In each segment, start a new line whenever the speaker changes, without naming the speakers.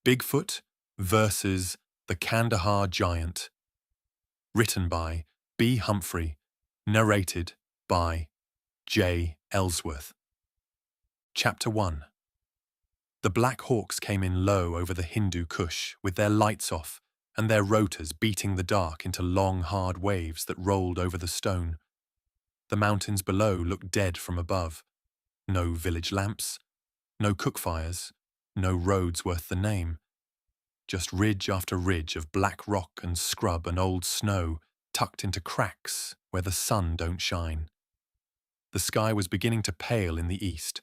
Bigfoot versus the Kandahar Giant. Written by BHumphrey. Narrated by J. Ellsworth. Chapter 1. The Black Hawks came in low over the Hindu Kush, with their lights off and their rotors beating the dark into long, hard waves that rolled over the stone. The mountains below looked dead from above. No village lamps, no cook fires, no roads worth the name. Just ridge after ridge of black rock and scrub and old snow tucked into cracks where the sun don't shine. The sky was beginning to pale in the east,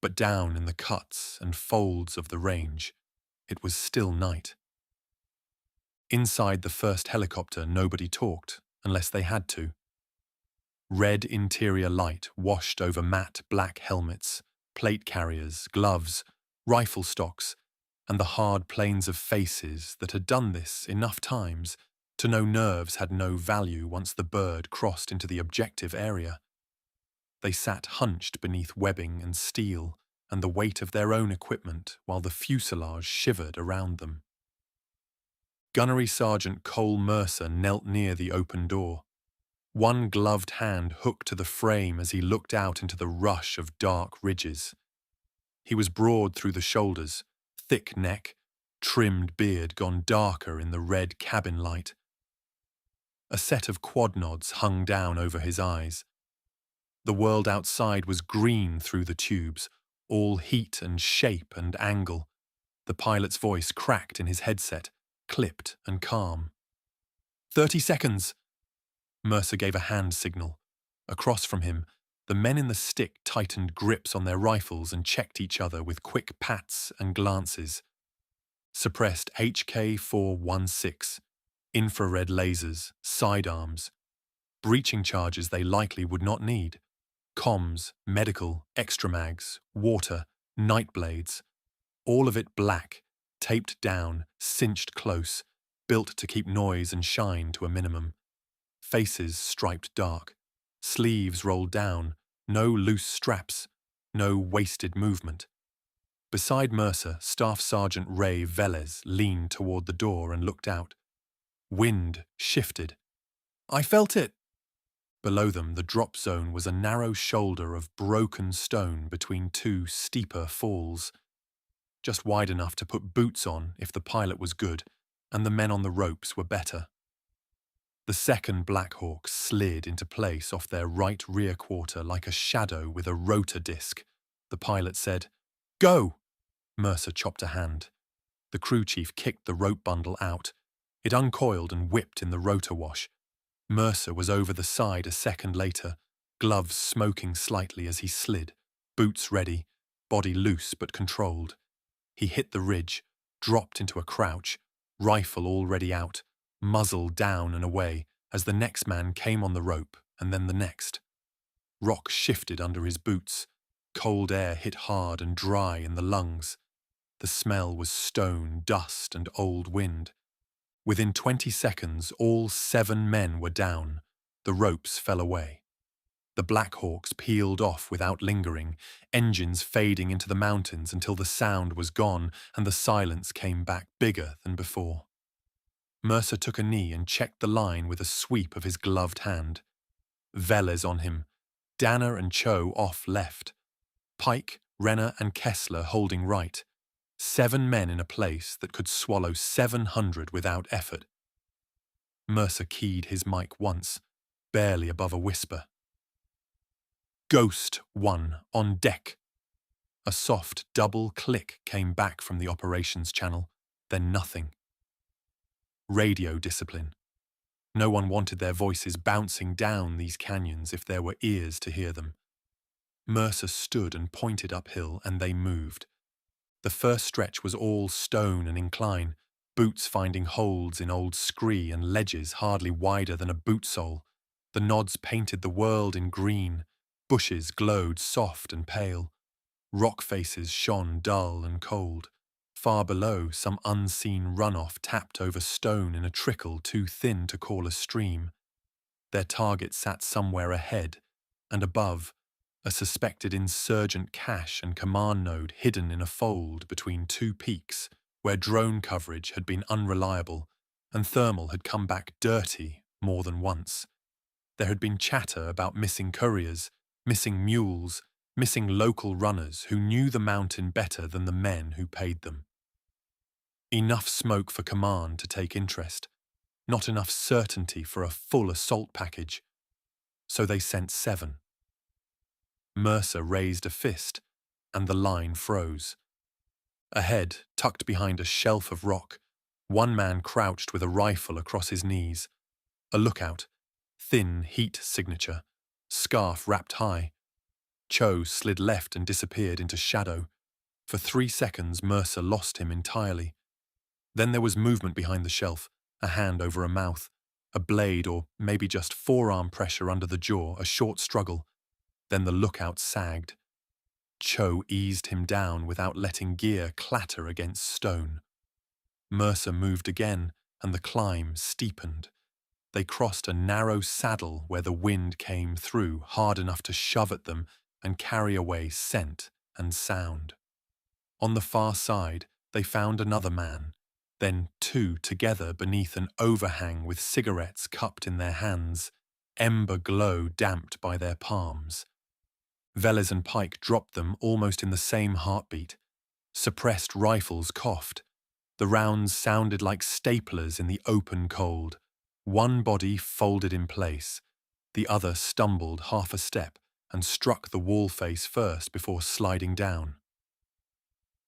but down in the cuts and folds of the range, it was still night. Inside the first helicopter, nobody talked, unless they had to. Red interior light washed over matte black helmets, plate carriers, gloves, rifle stocks, and the hard planes of faces that had done this enough times to know nerves had no value once the bird crossed into the objective area. They sat hunched beneath webbing and steel and the weight of their own equipment while the fuselage shivered around them. Gunnery Sergeant Cole Mercer knelt near the open door. One gloved hand hooked to the frame as he looked out into the rush of dark ridges. He was broad through the shoulders, thick neck, trimmed beard gone darker in the red cabin light. A set of quad nods hung down over his eyes. The world outside was green through the tubes, all heat and shape and angle. The pilot's voice cracked in his headset, clipped and calm. 30 seconds! Mercer gave a hand signal. Across from him, the men in the stick tightened grips on their rifles and checked each other with quick pats and glances. Suppressed HK-416, infrared lasers, sidearms, breaching charges they likely would not need, comms, medical, extra mags, water, night blades, all of it black, taped down, cinched close, built to keep noise and shine to a minimum. Faces striped dark, sleeves rolled down, no loose straps, no wasted movement. Beside Mercer, Staff Sergeant Ray Velez leaned toward the door and looked out. Wind shifted. I felt it! Below them, the drop zone was a narrow shoulder of broken stone between two steeper falls. Just wide enough to put boots on if the pilot was good, and the men on the ropes were better. The second Black Hawk slid into place off their right rear quarter like a shadow with a rotor disc. The pilot said, "Go!" Mercer chopped a hand. The crew chief kicked the rope bundle out. It uncoiled and whipped in the rotor wash. Mercer was over the side a second later, gloves smoking slightly as he slid, boots ready, body loose but controlled. He hit the ridge, dropped into a crouch, rifle already out, muzzle down and away as the next man came on the rope and then the next. Rock shifted under his boots. Cold air hit hard and dry in the lungs. The smell was stone, dust, and old wind. Within 20 seconds, all 7 men were down. The ropes fell away. The Black Hawks peeled off without lingering, engines fading into the mountains until the sound was gone and the silence came back bigger than before. Mercer took a knee and checked the line with a sweep of his gloved hand. Velez on him, Danner and Cho off left, Pike, Renner and Kessler holding right. 7 men in a place that could swallow 700 without effort. Mercer keyed his mic once, barely above a whisper. Ghost 1 on deck. A soft double click came back from the operations channel, then nothing. Radio discipline. No one wanted their voices bouncing down these canyons if there were ears to hear them. Mercer stood and pointed uphill, and they moved. The first stretch was all stone and incline, boots finding holds in old scree and ledges hardly wider than a boot sole. The nods painted the world in green. Bushes glowed soft and pale. Rock faces shone dull and cold. Far below, some unseen runoff tapped over stone in a trickle too thin to call a stream. Their target sat somewhere ahead, and above, a suspected insurgent cache and command node hidden in a fold between 2 peaks, where drone coverage had been unreliable and thermal had come back dirty more than once. There had been chatter about missing couriers, missing mules, missing local runners who knew the mountain better than the men who paid them. Enough smoke for command to take interest, not enough certainty for a full assault package. So they sent 7. Mercer raised a fist, and the line froze. Ahead, tucked behind a shelf of rock, one man crouched with a rifle across his knees. A lookout, thin heat signature, scarf wrapped high. Cho slid left and disappeared into shadow. For 3 seconds, Mercer lost him entirely. Then there was movement behind the shelf, a hand over a mouth, a blade or maybe just forearm pressure under the jaw, a short struggle. Then the lookout sagged. Cho eased him down without letting gear clatter against stone. Mercer moved again, and the climb steepened. They crossed a narrow saddle where the wind came through hard enough to shove at them and carry away scent and sound. On the far side, they found another man, then 2 together beneath an overhang with cigarettes cupped in their hands, ember glow damped by their palms. Velez and Pike dropped them almost in the same heartbeat. Suppressed rifles coughed. The rounds sounded like staplers in the open cold. One body folded in place. The other stumbled half a step and struck the wall face first before sliding down.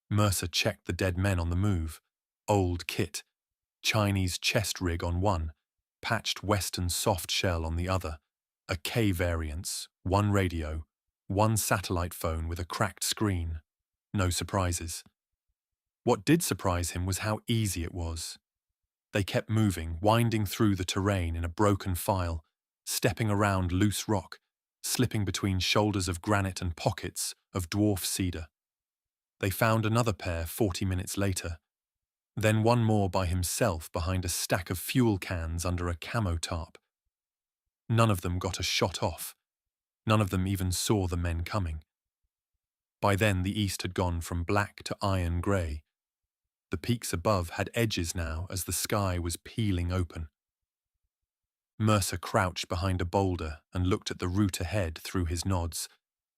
Mercer checked the dead men on the move. Old kit, Chinese chest rig on one, patched Western soft shell on the other, a K variance, 1 radio, 1 satellite phone with a cracked screen. No surprises. What did surprise him was how easy it was. They kept moving, winding through the terrain in a broken file, stepping around loose rock, slipping between shoulders of granite and pockets of dwarf cedar. They found another pair 40 minutes later, then one more by himself behind a stack of fuel cans under a camo tarp. None of them got a shot off. None of them even saw the men coming. By then the east had gone from black to iron grey. The peaks above had edges now as the sky was peeling open. Mercer crouched behind a boulder and looked at the route ahead through his nods,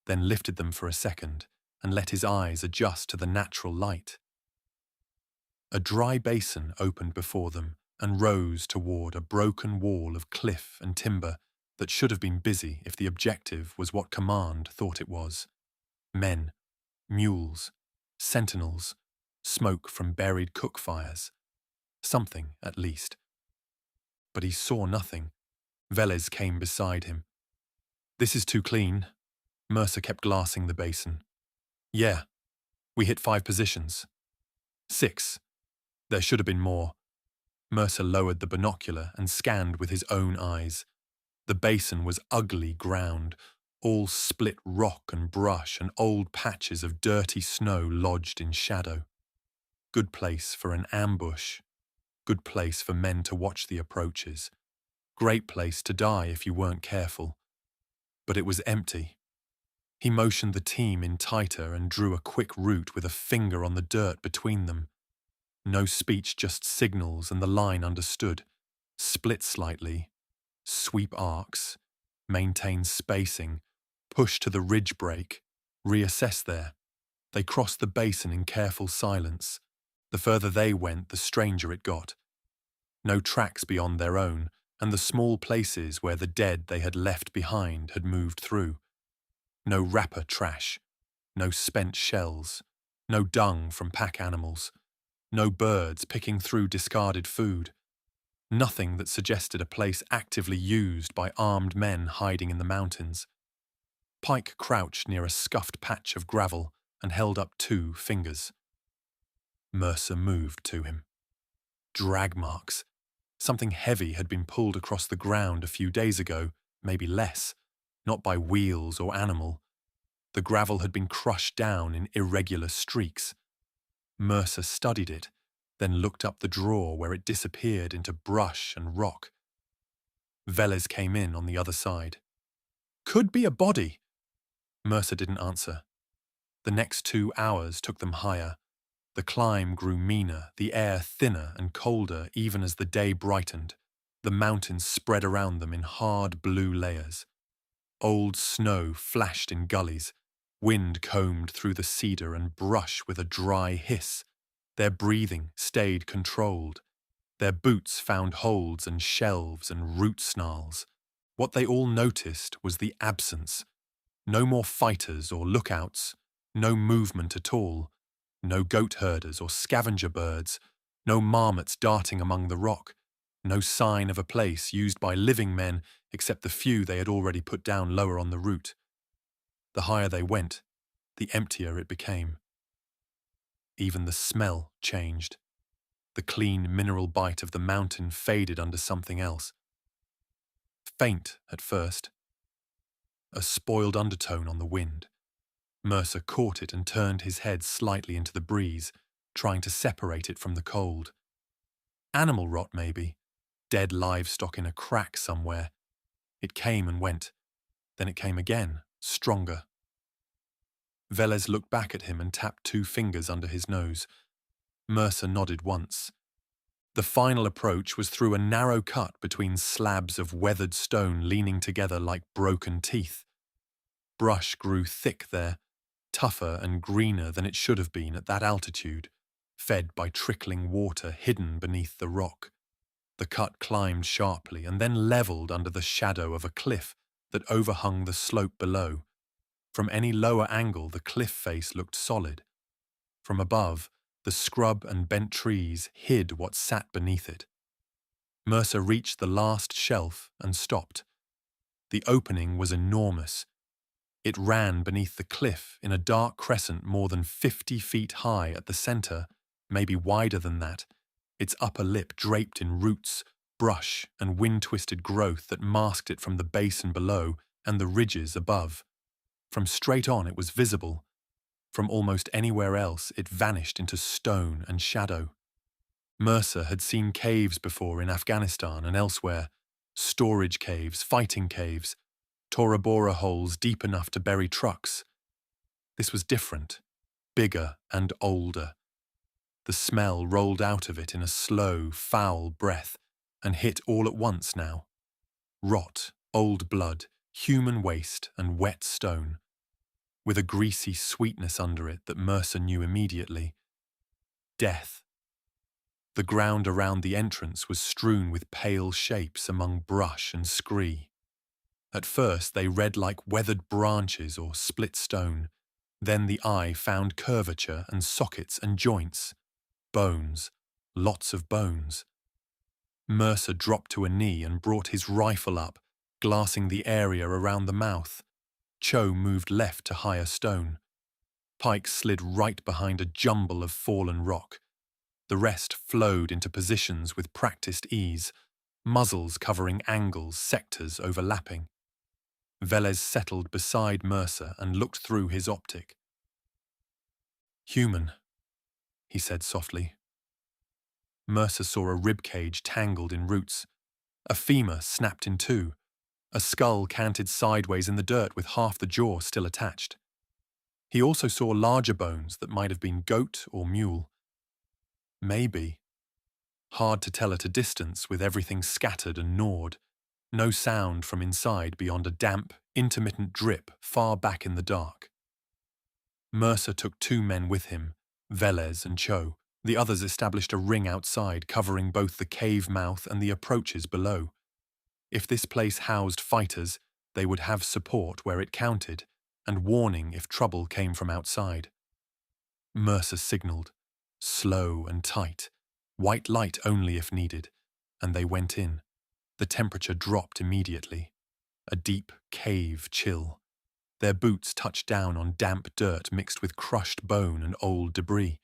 then lifted them for a second and let his eyes adjust to the natural light. A dry basin opened before them and rose toward a broken wall of cliff and timber that should have been busy if the objective was what command thought it was. Men, mules, sentinels, smoke from buried cook fires. Something, at least. But he saw nothing. Velez came beside him. "This is too clean." Mercer kept glassing the basin. "Yeah, we hit 5 positions. 6. There should have been more." Mercer lowered the binocular and scanned with his own eyes. The basin was ugly ground, all split rock and brush and old patches of dirty snow lodged in shadow. Good place for an ambush. Good place for men to watch the approaches. Great place to die if you weren't careful. But it was empty. He motioned the team in tighter and drew a quick route with a finger on the dirt between them. No speech, just signals, and the line understood. Split slightly. Sweep arcs. Maintain spacing. Push to the ridge break. Reassess there. They crossed the basin in careful silence. The further they went, the stranger it got. No tracks beyond their own, and the small places where the dead they had left behind had moved through. No wrapper trash. No spent shells. No dung from pack animals. No birds picking through discarded food. Nothing that suggested a place actively used by armed men hiding in the mountains. Pike crouched near a scuffed patch of gravel and held up 2 fingers. Mercer moved to him. Drag marks. Something heavy had been pulled across the ground a few days ago, maybe less, not by wheels or animal. The gravel had been crushed down in irregular streaks. Mercer studied it, then looked up the drawer where it disappeared into brush and rock. Velez came in on the other side. "Could be a body." Mercer didn't answer. The next 2 hours took them higher. The climb grew meaner, the air thinner and colder even as the day brightened. The mountains spread around them in hard blue layers. Old snow flashed in gullies. Wind combed through the cedar and brush with a dry hiss. Their breathing stayed controlled. Their boots found holds and shelves and root snarls. What they all noticed was the absence. No more fighters or lookouts, no movement at all, no goat herders or scavenger birds, no marmots darting among the rock, no sign of a place used by living men except the few they had already put down lower on the route. The higher they went, the emptier it became. Even the smell changed. The clean mineral bite of the mountain faded under something else. Faint at first. A spoiled undertone on the wind. Mercer caught it and turned his head slightly into the breeze, trying to separate it from the cold. Animal rot, maybe. Dead livestock in a crack somewhere. It came and went. Then it came again, stronger. Velez looked back at him and tapped 2 fingers under his nose. Mercer nodded once. The final approach was through a narrow cut between slabs of weathered stone leaning together like broken teeth. Brush grew thick there, tougher and greener than it should have been at that altitude, fed by trickling water hidden beneath the rock. The cut climbed sharply and then levelled under the shadow of a cliff that overhung the slope below. From any lower angle, the cliff face looked solid. From above, the scrub and bent trees hid what sat beneath it. Mercer reached the last shelf and stopped. The opening was enormous. It ran beneath the cliff in a dark crescent more than 50 feet high at the centre, maybe wider than that, its upper lip draped in roots, brush and wind-twisted growth that masked it from the basin below and the ridges above. From straight on it was visible. From almost anywhere else it vanished into stone and shadow. Mercer had seen caves before in Afghanistan and elsewhere, storage caves, fighting caves, Tora Bora holes deep enough to bury trucks. This was different, bigger and older. The smell rolled out of it in a slow, foul breath and hit all at once now. Rot, old blood, human waste and wet stone, with a greasy sweetness under it that Mercer knew immediately. Death. The ground around the entrance was strewn with pale shapes among brush and scree. At first they read like weathered branches or split stone. Then the eye found curvature and sockets and joints. Bones. Lots of bones. Mercer dropped to a knee and brought his rifle up, glassing the area around the mouth. Cho moved left to higher stone. Pike slid right behind a jumble of fallen rock. The rest flowed into positions with practiced ease, muzzles covering angles, sectors overlapping. Velez settled beside Mercer and looked through his optic. "Human," he said softly. Mercer saw a ribcage tangled in roots, a femur snapped in 2, a skull canted sideways in the dirt with half the jaw still attached. He also saw larger bones that might have been goat or mule. Maybe. Hard to tell at a distance with everything scattered and gnawed. No sound from inside beyond a damp, intermittent drip far back in the dark. Mercer took 2 men with him, Velez and Cho. The others established a ring outside covering both the cave mouth and the approaches below. If this place housed fighters, they would have support where it counted, and warning if trouble came from outside. Mercer signalled, slow and tight, white light only if needed, and they went in. The temperature dropped immediately. A deep cave chill. Their boots touched down on damp dirt mixed with crushed bone and old debris.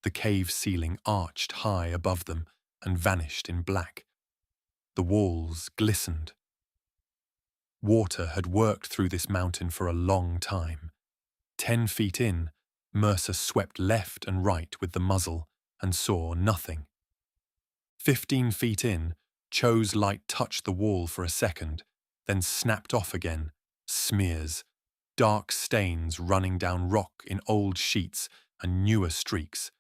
The cave ceiling arched high above them and vanished in black. The walls glistened. Water had worked through this mountain for a long time. 10 feet in, Mercer swept left and right with the muzzle and saw nothing. 15 feet in, Cho's light touched the wall for a second, then snapped off again. Smears. Dark stains running down rock in old sheets and newer streaks,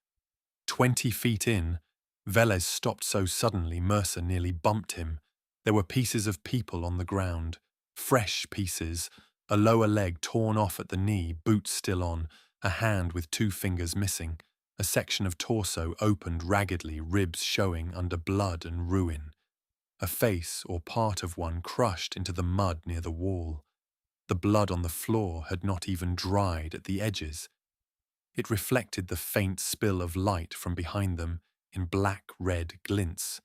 20 feet in, Velez stopped so suddenly Mercer nearly bumped him. There were pieces of people on the ground, fresh pieces, a lower leg torn off at the knee, boots still on, a hand with 2 fingers missing, a section of torso opened raggedly, ribs showing under blood and ruin, a face or part of one crushed into the mud near the wall. The blood on the floor had not even dried at the edges. It reflected the faint spill of light from behind them in black-red glints.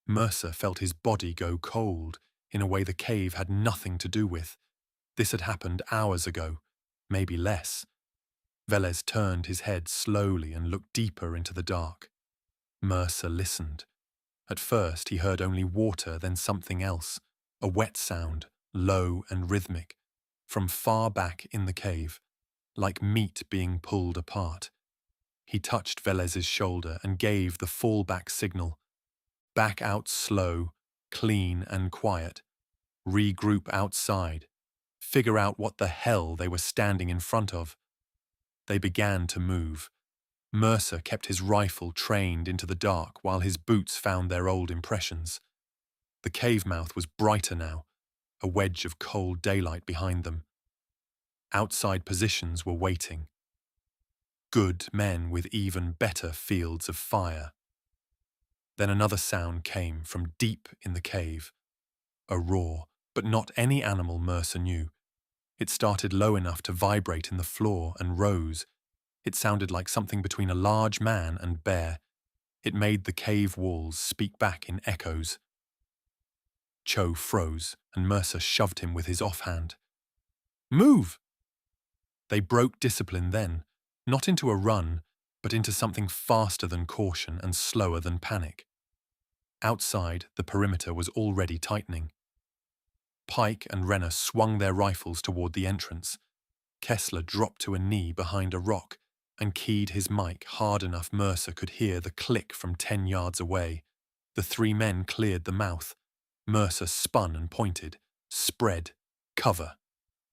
Mercer felt his body go cold in a way the cave had nothing to do with. This had happened hours ago, maybe less. Velez turned his head slowly and looked deeper into the dark. Mercer listened. At first he heard only water, then something else, a wet sound, low and rhythmic, from far back in the cave, like meat being pulled apart. He touched Velez's shoulder and gave the fallback signal. Back out slow, clean and quiet. Regroup outside. Figure out what the hell they were standing in front of. They began to move. Mercer kept his rifle trained into the dark while his boots found their old impressions. The cave mouth was brighter now, a wedge of cold daylight behind them. Outside positions were waiting. Good men with even better fields of fire. Then another sound came from deep in the cave. A roar, but not any animal Mercer knew. It started low enough to vibrate in the floor and rose. It sounded like something between a large man and bear. It made the cave walls speak back in echoes. Cho froze, and Mercer shoved him with his offhand. Move! They broke discipline then, not into a run, but into something faster than caution and slower than panic. Outside, the perimeter was already tightening. Pike and Renner swung their rifles toward the entrance. Kessler dropped to a knee behind a rock and keyed his mic hard enough Mercer could hear the click from 10 yards away. The 3 men cleared the mouth. Mercer spun and pointed. Spread. Cover.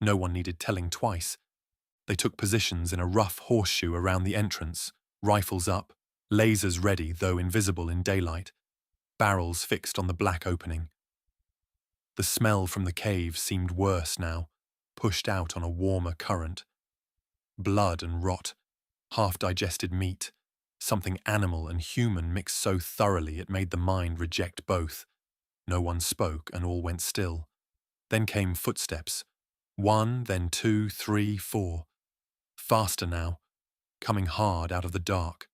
No one needed telling twice. They took positions in a rough horseshoe around the entrance, rifles up, lasers ready though invisible in daylight, barrels fixed on the black opening. The smell from the cave seemed worse now, pushed out on a warmer current. Blood and rot, half-digested meat, something animal and human mixed so thoroughly it made the mind reject both. No one spoke and all went still. Then came footsteps. 1, then 2, 3, 4. Faster now, coming hard out of the dark.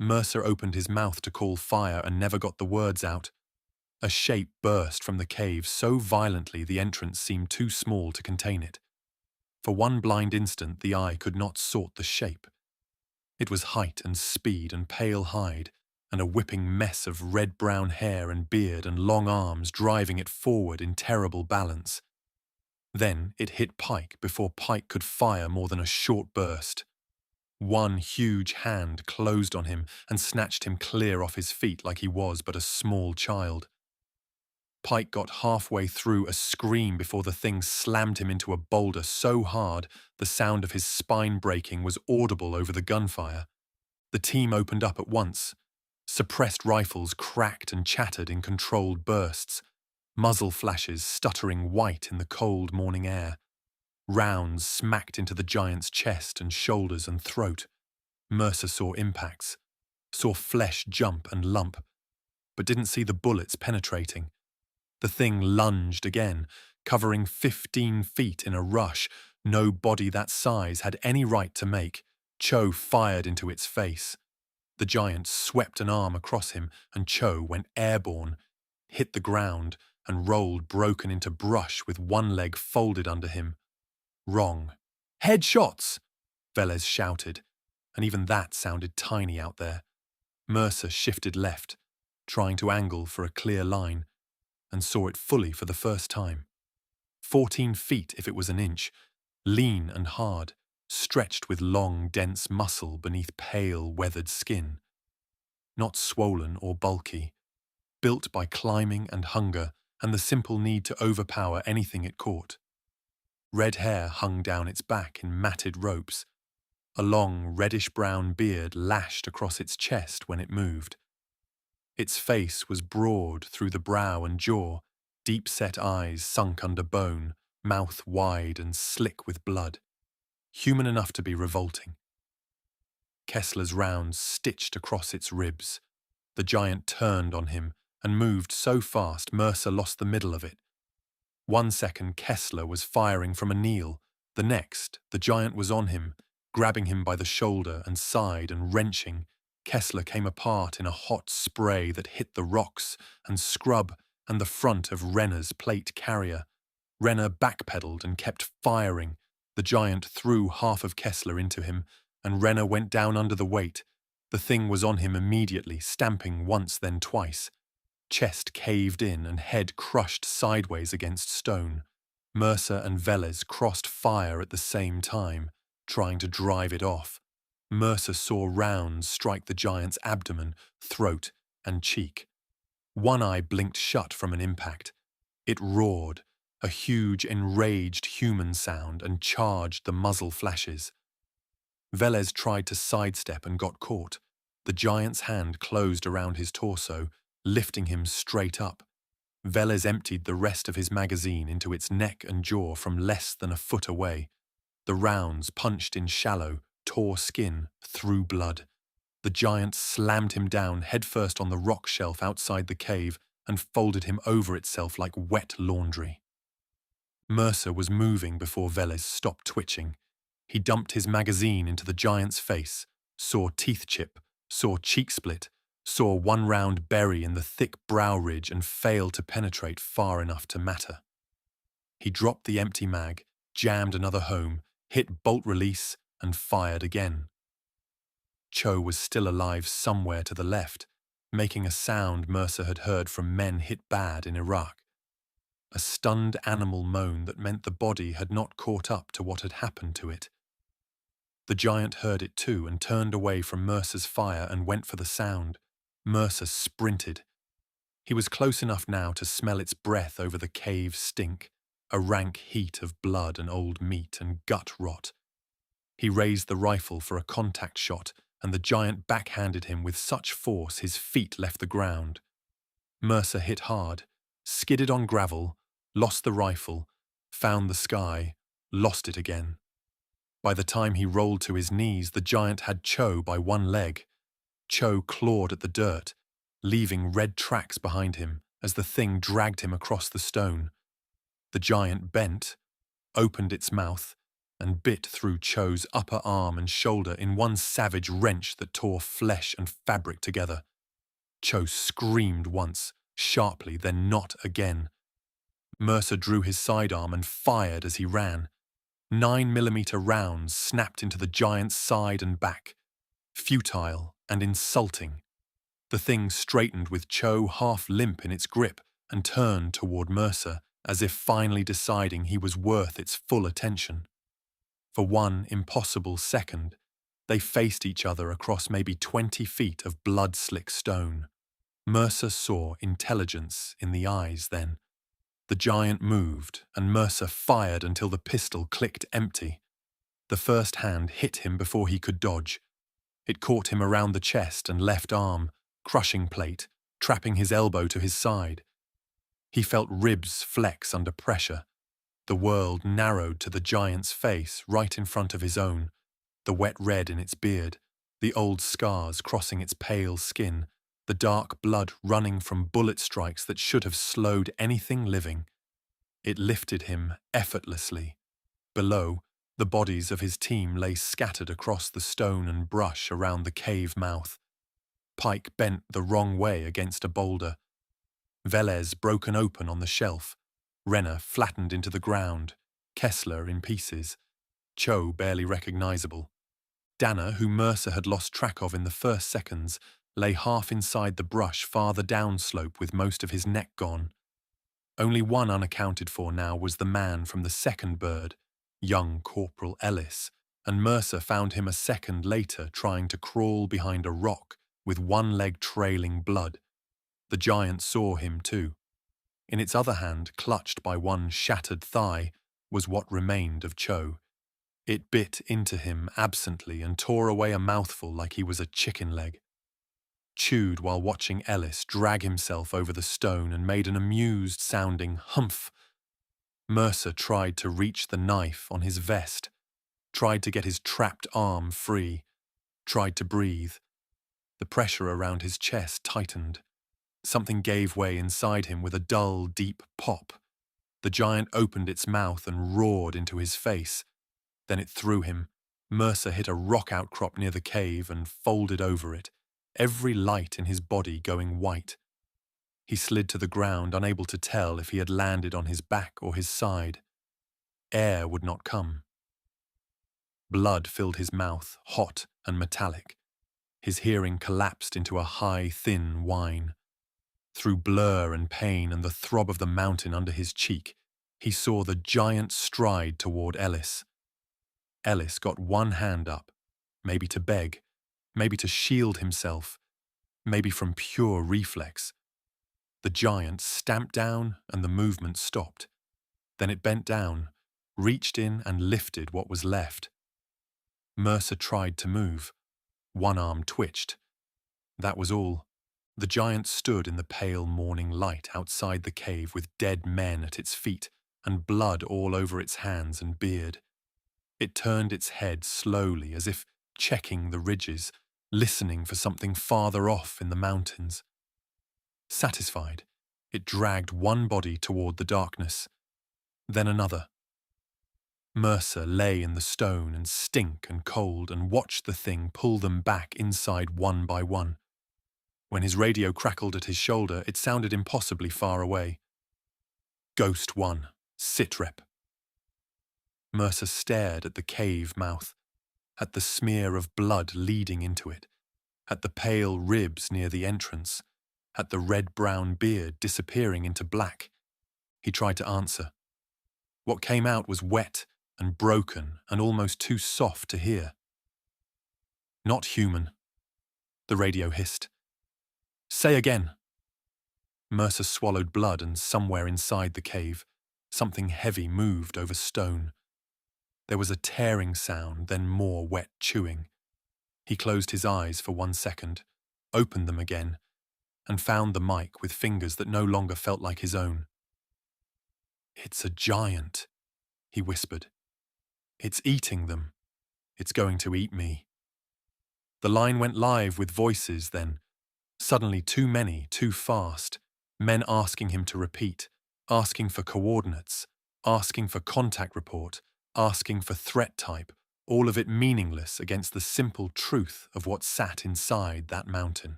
Mercer opened his mouth to call fire and never got the words out. A shape burst from the cave so violently the entrance seemed too small to contain it. For one blind instant the eye could not sort the shape. It was height and speed and pale hide, and a whipping mess of red-brown hair and beard and long arms driving it forward in terrible balance. Then it hit Pike before Pike could fire more than a short burst. One huge hand closed on him and snatched him clear off his feet like he was but a small child. Pike got halfway through a scream before the thing slammed him into a boulder so hard the sound of his spine breaking was audible over the gunfire. The team opened up at once. Suppressed rifles cracked and chattered in controlled bursts, muzzle flashes stuttering white in the cold morning air. Rounds smacked into the giant's chest and shoulders and throat. Mercer saw impacts, saw flesh jump and lump, but didn't see the bullets penetrating. The thing lunged again, covering 15 feet in a rush no body that size had any right to make. Cho fired into its face. The giant swept an arm across him and Cho went airborne, hit the ground and rolled broken into brush with one leg folded under him. Wrong. Headshots! Velez shouted, and even that sounded tiny out there. Mercer shifted left, trying to angle for a clear line, and saw it fully for the first time. 14 feet if it was an inch, lean and hard, stretched with long, dense muscle beneath pale, weathered skin. Not swollen or bulky, built by climbing and hunger and the simple need to overpower anything it caught. Red hair hung down its back in matted ropes. A long, reddish-brown beard lashed across its chest when it moved. Its face was broad through the brow and jaw, deep-set eyes sunk under bone, mouth wide and slick with blood. Human enough to be revolting. Kessler's rounds stitched across its ribs. The giant turned on him and moved so fast Mercer lost the middle of it. 1 second Kessler was firing from a kneel. The next, the giant was on him, grabbing him by the shoulder and side and wrenching. Kessler came apart in a hot spray that hit the rocks and scrub and the front of Renner's plate carrier. Renner backpedaled and kept firing. The giant threw half of Kessler into him, and Renner went down under the weight. The thing was on him immediately, stamping once then twice. Chest caved in and head crushed sideways against stone. Mercer and Velez crossed fire at the same time, trying to drive it off. Mercer saw rounds strike the giant's abdomen, throat, and cheek. One eye blinked shut from an impact. It roared, a huge, enraged human sound, and charged the muzzle flashes. Velez tried to sidestep and got caught. The giant's hand closed around his torso, lifting him straight up. Velez emptied the rest of his magazine into its neck and jaw from less than a foot away. The rounds punched in shallow, tore skin, through blood. The giant slammed him down headfirst on the rock shelf outside the cave and folded him over itself like wet laundry. Mercer was moving before Velez stopped twitching. He dumped his magazine into the giant's face, saw teeth chip, saw cheek split, saw one round bury in the thick brow ridge and failed to penetrate far enough to matter. He dropped the empty mag, jammed another home, hit bolt release, and fired again. Cho was still alive somewhere to the left, making a sound Mercer had heard from men hit bad in Iraq. A stunned animal moan that meant the body had not caught up to what had happened to it. The giant heard it too and turned away from Mercer's fire and went for the sound. Mercer sprinted. He was close enough now to smell its breath over the cave stink, a rank heat of blood and old meat and gut rot. He raised the rifle for a contact shot, and the giant backhanded him with such force his feet left the ground. Mercer hit hard, skidded on gravel, lost the rifle, found the sky, lost it again. By the time he rolled to his knees, the giant had Cho by one leg. Cho clawed at the dirt, leaving red tracks behind him as the thing dragged him across the stone. The giant bent, opened its mouth, and bit through Cho's upper arm and shoulder in one savage wrench that tore flesh and fabric together. Cho screamed once, sharply, then not again. Mercer drew his sidearm and fired as he ran. 9mm rounds snapped into the giant's side and back. Futile and insulting. The thing straightened with Cho half limp in its grip and turned toward Mercer, as if finally deciding he was worth its full attention. For one impossible second, they faced each other across maybe 20 feet of blood-slick stone. Mercer saw intelligence in the eyes then. The giant moved, and Mercer fired until the pistol clicked empty. The first hand hit him before he could dodge. It caught him around the chest and left arm, crushing plate, trapping his elbow to his side. He felt ribs flex under pressure. The world narrowed to the giant's face right in front of his own, the wet red in its beard, the old scars crossing its pale skin, the dark blood running from bullet strikes that should have slowed anything living. It lifted him effortlessly. Below, the bodies of his team lay scattered across the stone and brush around the cave mouth. Pike bent the wrong way against a boulder. Velez broken open on the shelf. Renner flattened into the ground. Kessler in pieces. Cho barely recognizable. Danner, who Mercer had lost track of in the first seconds, lay half inside the brush farther downslope with most of his neck gone. Only one unaccounted for now was the man from the second bird, young Corporal Ellis, and Mercer found him a second later trying to crawl behind a rock with one leg trailing blood. The giant saw him too. In its other hand, clutched by one shattered thigh, was what remained of Cho. It bit into him absently and tore away a mouthful like he was a chicken leg. Chewed while watching Ellis drag himself over the stone and made an amused-sounding humph. Mercer tried to reach the knife on his vest, tried to get his trapped arm free, tried to breathe. The pressure around his chest tightened. Something gave way inside him with a dull, deep pop. The giant opened its mouth and roared into his face. Then it threw him. Mercer hit a rock outcrop near the cave and folded over it, every light in his body going white. He slid to the ground, unable to tell if he had landed on his back or his side. Air would not come. Blood filled his mouth, hot and metallic. His hearing collapsed into a high, thin whine. Through blur and pain and the throb of the mountain under his cheek, he saw the giant stride toward Ellis. Ellis got one hand up, maybe to beg, maybe to shield himself, maybe from pure reflex. The giant stamped down and the movement stopped. Then it bent down, reached in and lifted what was left. Mercer tried to move. One arm twitched. That was all. The giant stood in the pale morning light outside the cave with dead men at its feet and blood all over its hands and beard. It turned its head slowly as if checking the ridges, listening for something farther off in the mountains. Satisfied, it dragged one body toward the darkness, then another. Mercer lay in the stone and stink and cold and watched the thing pull them back inside one by one. When his radio crackled at his shoulder, it sounded impossibly far away. Ghost 1, Sitrep. Mercer stared at the cave mouth, at the smear of blood leading into it, at the pale ribs near the entrance, at the red-brown beard disappearing into black. He tried to answer. What came out was wet and broken and almost too soft to hear. Not human. The radio hissed. Say again. Mercer swallowed blood and somewhere inside the cave, something heavy moved over stone. There was a tearing sound, then more wet chewing. He closed his eyes for 1 second, opened them again, and found the mic with fingers that no longer felt like his own. It's a giant, he whispered. It's eating them. It's going to eat me. The line went live with voices then. Suddenly too many, too fast. Men asking him to repeat, asking for coordinates, asking for contact report, asking for threat type, all of it meaningless against the simple truth of what sat inside that mountain.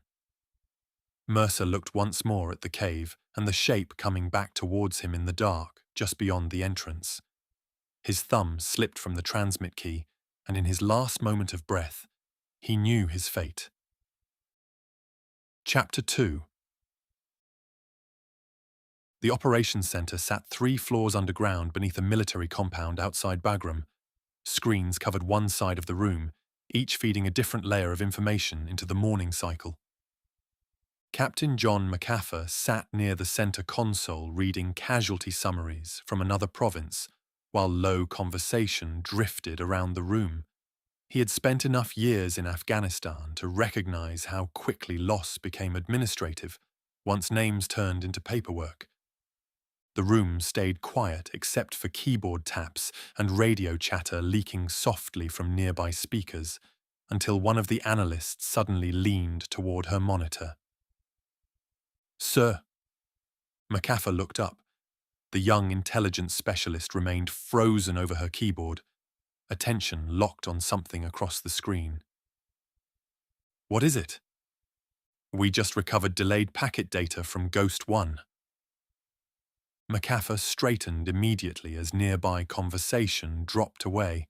Mercer looked once more at the cave and the shape coming back towards him in the dark, just beyond the entrance. His thumb slipped from the transmit key, and in his last moment of breath, he knew his fate. Chapter 2. The operations centre sat 3 floors underground beneath a military compound outside Bagram. Screens covered one side of the room, each feeding a different layer of information into the morning cycle. Captain John McAfee sat near the centre console reading casualty summaries from another province, while low conversation drifted around the room. He had spent enough years in Afghanistan to recognise how quickly loss became administrative once names turned into paperwork. The room stayed quiet except for keyboard taps and radio chatter leaking softly from nearby speakers, until one of the analysts suddenly leaned toward her monitor. Sir. McAfee looked up. The young intelligence specialist remained frozen over her keyboard, attention locked on something across the screen. What is it? We just recovered delayed packet data from Ghost 1. McAfee straightened immediately as nearby conversation dropped away,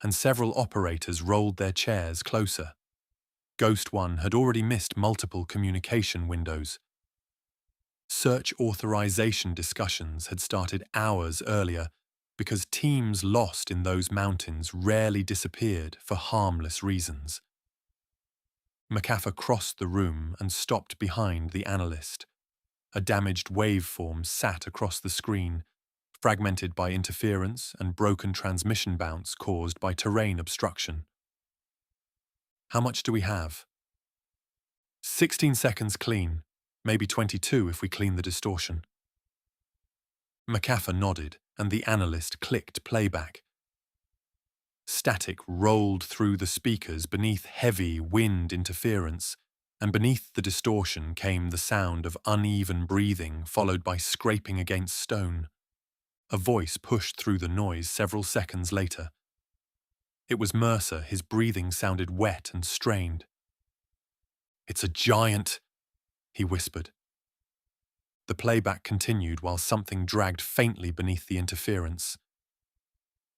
and several operators rolled their chairs closer. Ghost 1 had already missed multiple communication windows. Search authorization discussions had started hours earlier because teams lost in those mountains rarely disappeared for harmless reasons. McAfee crossed the room and stopped behind the analyst. A damaged waveform sat across the screen, fragmented by interference and broken transmission bounce caused by terrain obstruction. How much do we have? 16 seconds clean, maybe 22 if we clean the distortion. McAfee nodded, and the analyst clicked playback. Static rolled through the speakers beneath heavy wind interference, and beneath the distortion came the sound of uneven breathing followed by scraping against stone. A voice pushed through the noise several seconds later. It was Mercer. His breathing sounded wet and strained. "It's a giant," he whispered. The playback continued while something dragged faintly beneath the interference.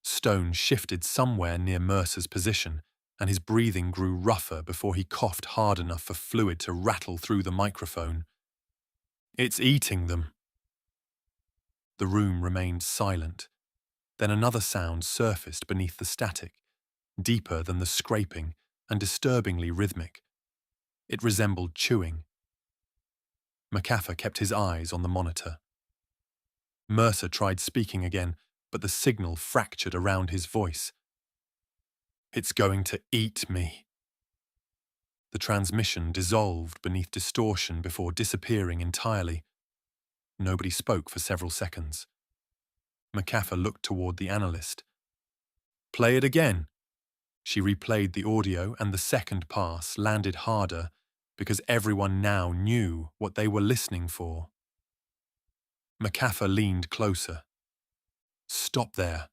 Stone shifted somewhere near Mercer's position, and his breathing grew rougher before he coughed hard enough for fluid to rattle through the microphone. "It's eating them." The room remained silent. Then another sound surfaced beneath the static, deeper than the scraping and disturbingly rhythmic. It resembled chewing. McAfee kept his eyes on the monitor. Mercer tried speaking again, but the signal fractured around his voice. "It's going to eat me." The transmission dissolved beneath distortion before disappearing entirely. Nobody spoke for several seconds. McAfee looked toward the analyst. "Play it again." She replayed the audio, and the second pass landed harder because everyone now knew what they were listening for. McAfee leaned closer. "Stop there."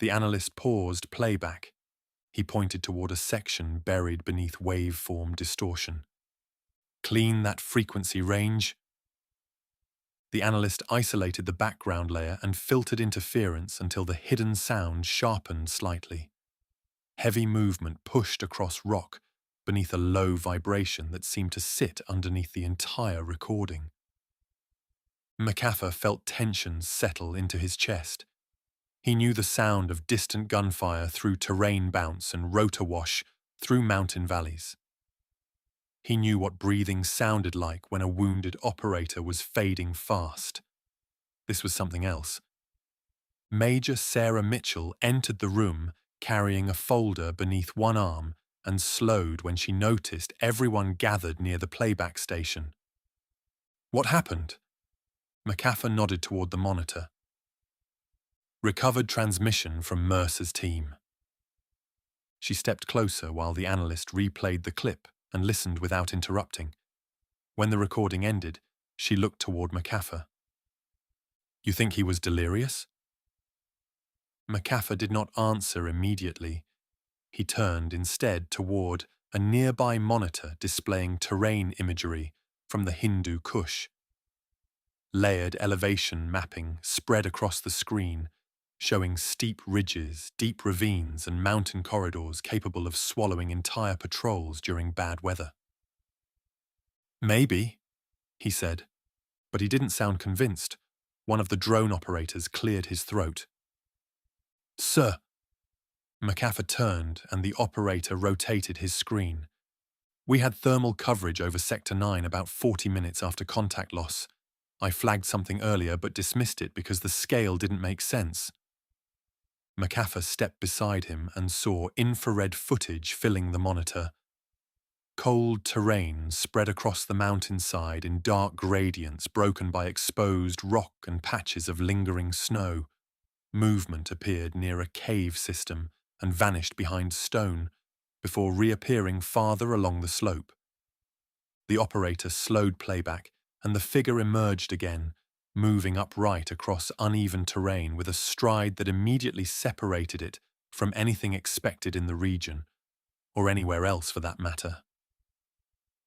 The analyst paused playback. He pointed toward a section buried beneath waveform distortion. "Clean that frequency range." The analyst isolated the background layer and filtered interference until the hidden sound sharpened slightly. Heavy movement pushed across rock beneath a low vibration that seemed to sit underneath the entire recording. McAfee felt tension settle into his chest. He knew the sound of distant gunfire through terrain bounce and rotor wash through mountain valleys. He knew what breathing sounded like when a wounded operator was fading fast. This was something else. Major Sarah Mitchell entered the room carrying a folder beneath one arm and slowed when she noticed everyone gathered near the playback station. "What happened?" McAfee nodded toward the monitor. "Recovered transmission from Mercer's team." She stepped closer while the analyst replayed the clip and listened without interrupting. When the recording ended, she looked toward McAfee. "You think he was delirious?" McAfee did not answer immediately. He turned instead toward a nearby monitor displaying terrain imagery from the Hindu Kush. Layered elevation mapping spread across the screen, showing steep ridges, deep ravines, and mountain corridors capable of swallowing entire patrols during bad weather. "Maybe," he said, but he didn't sound convinced. One of the drone operators cleared his throat. "Sir." McAfee turned, and the operator rotated his screen. "We had thermal coverage over Sector 9 about 40 minutes after contact loss. I flagged something earlier but dismissed it because the scale didn't make sense." McAfee stepped beside him and saw infrared footage filling the monitor. Cold terrain spread across the mountainside in dark gradients broken by exposed rock and patches of lingering snow. Movement appeared near a cave system and vanished behind stone, before reappearing farther along the slope. The operator slowed playback, and the figure emerged again, moving upright across uneven terrain with a stride that immediately separated it from anything expected in the region, or anywhere else for that matter.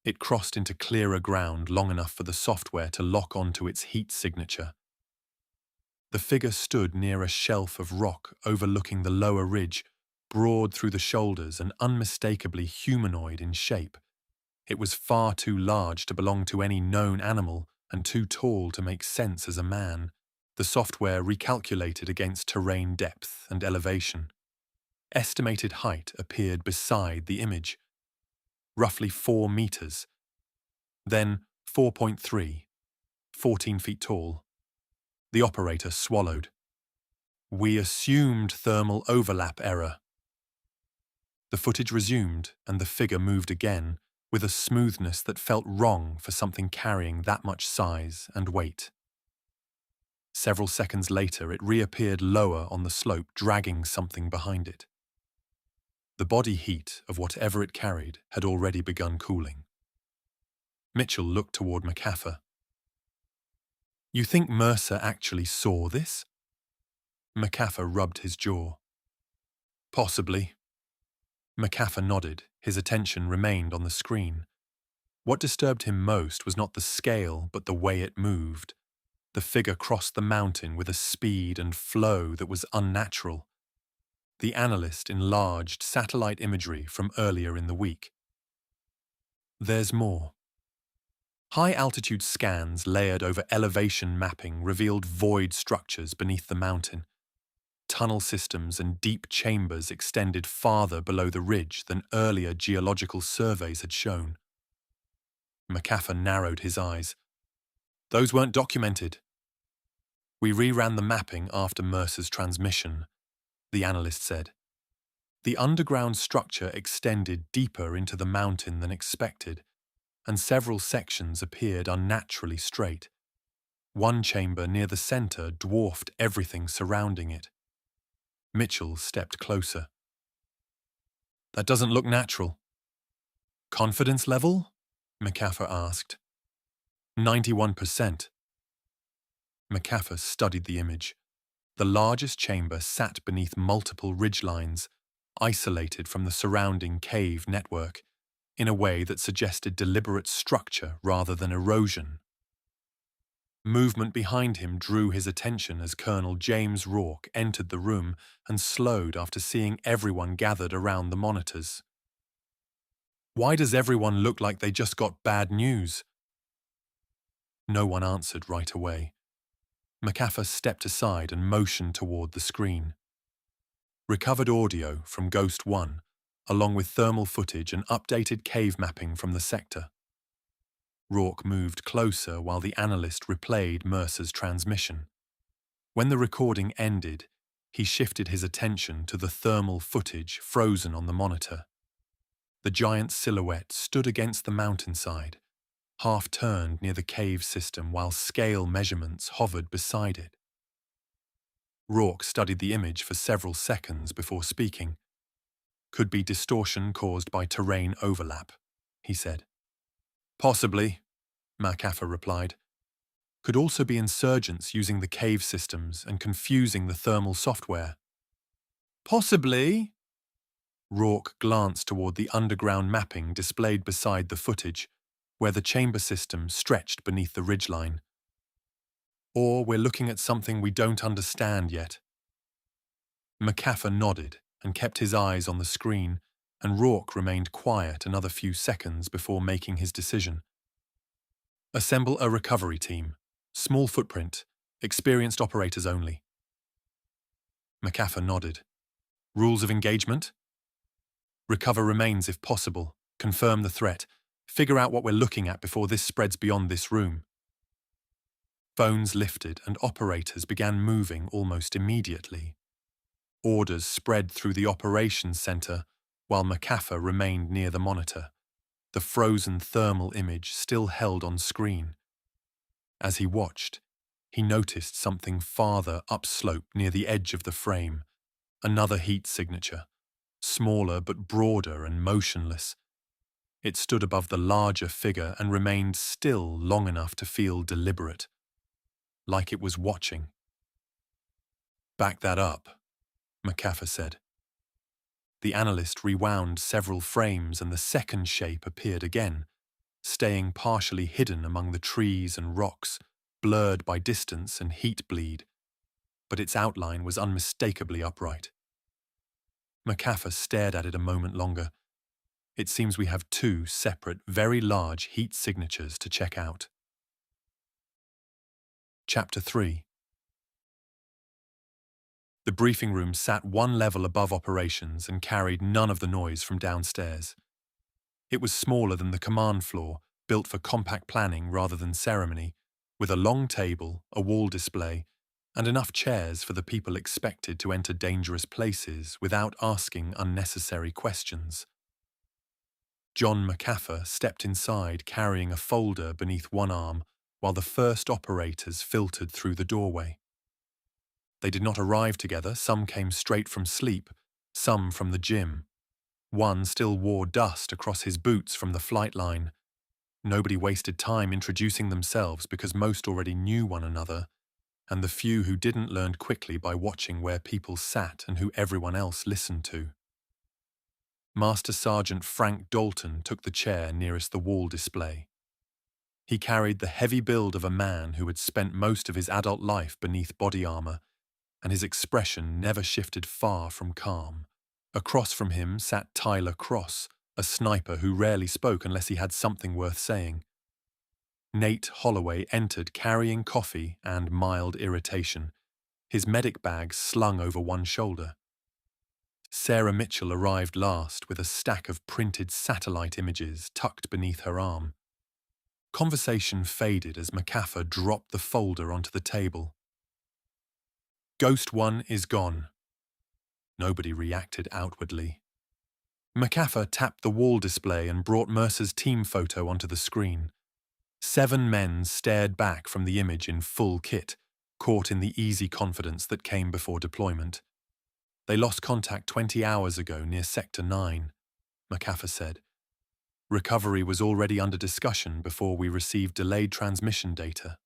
It crossed into clearer ground long enough for the software to lock onto its heat signature. The figure stood near a shelf of rock overlooking the lower ridge, broad through the shoulders and unmistakably humanoid in shape. It was far too large to belong to any known animal and too tall to make sense as a man. The software recalculated against terrain depth and elevation. Estimated height appeared beside the image. Roughly 4 meters. Then 4.3, 14 feet tall. The operator swallowed. We assumed thermal overlap error. The footage resumed, and the figure moved again, with a smoothness that felt wrong for something carrying that much size and weight. Several seconds later, it reappeared lower on the slope, dragging something behind it. The body heat of whatever it carried had already begun cooling. Mitchell looked toward McAfee. You think Mercer actually saw this? McAfee rubbed his jaw. Possibly. McAfee nodded. His attention remained on the screen. What disturbed him most was not the scale, but the way it moved. The figure crossed the mountain with a speed and flow that was unnatural. The analyst enlarged satellite imagery from earlier in the week. There's more. High-altitude scans layered over elevation mapping revealed void structures beneath the mountain. Tunnel systems and deep chambers extended farther below the ridge than earlier geological surveys had shown. McAfee narrowed his eyes. Those weren't documented. We reran the mapping after Mercer's transmission, the analyst said. The underground structure extended deeper into the mountain than expected, and several sections appeared unnaturally straight. One chamber near the center dwarfed everything surrounding it. Mitchell stepped closer. That doesn't look natural. Confidence level? McAfee asked. 91%. McAfee studied the image. The largest chamber sat beneath multiple ridgelines, isolated from the surrounding cave network, in a way that suggested deliberate structure rather than erosion. Movement behind him drew his attention as Colonel James Rourke entered the room and slowed after seeing everyone gathered around the monitors. Why does everyone look like they just got bad news? No one answered right away. McAfee stepped aside and motioned toward the screen. Recovered audio from Ghost 1, along with thermal footage and updated cave mapping from the sector. Rourke moved closer while the analyst replayed Mercer's transmission. When the recording ended, he shifted his attention to the thermal footage frozen on the monitor. The giant silhouette stood against the mountainside, half-turned near the cave system while scale measurements hovered beside it. Rourke studied the image for several seconds before speaking. Could be distortion caused by terrain overlap, he said. Possibly, McAfee replied. Could also be insurgents using the cave systems and confusing the thermal software. Possibly. Rourke glanced toward the underground mapping displayed beside the footage, where the chamber system stretched beneath the ridgeline. Or we're looking at something we don't understand yet. McAfee nodded and kept his eyes on the screen, and Rourke remained quiet another few seconds before making his decision. Assemble a recovery team. Small footprint. Experienced operators only. McAfee nodded. Rules of engagement? Recover remains if possible. Confirm the threat. Figure out what we're looking at before this spreads beyond this room. Phones lifted and operators began moving almost immediately. Orders spread through the operations center while McAfee remained near the monitor, the frozen thermal image still held on screen. As he watched, he noticed something farther upslope near the edge of the frame, another heat signature, smaller but broader and motionless. It stood above the larger figure and remained still long enough to feel deliberate, like it was watching. Back that up, McAfee said. The analyst rewound several frames and the second shape appeared again, staying partially hidden among the trees and rocks, blurred by distance and heat bleed, but its outline was unmistakably upright. McAfee stared at it a moment longer. It seems we have two separate, very large heat signatures to check out. Chapter 3. The briefing room sat one level above operations and carried none of the noise from downstairs. It was smaller than the command floor, built for compact planning rather than ceremony, with a long table, a wall display, and enough chairs for the people expected to enter dangerous places without asking unnecessary questions. John McAfee stepped inside carrying a folder beneath one arm while the first operators filtered through the doorway. They did not arrive together. Some came straight from sleep, some from the gym. One still wore dust across his boots from the flight line. Nobody wasted time introducing themselves because most already knew one another, and the few who didn't learned quickly by watching where people sat and who everyone else listened to. Master Sergeant Frank Dalton took the chair nearest the wall display. He carried the heavy build of a man who had spent most of his adult life beneath body armor, and his expression never shifted far from calm. Across from him sat Tyler Cross, a sniper who rarely spoke unless he had something worth saying. Nate Holloway entered carrying coffee and mild irritation, his medic bag slung over one shoulder. Sarah Mitchell arrived last with a stack of printed satellite images tucked beneath her arm. Conversation faded as McAfee dropped the folder onto the table. Ghost 1 is gone. Nobody reacted outwardly. McAfee tapped the wall display and brought Mercer's team photo onto the screen. 7 men stared back from the image in full kit, caught in the easy confidence that came before deployment. They lost contact 20 hours ago near Sector 9, McAfee said. Recovery was already under discussion before we received delayed transmission data.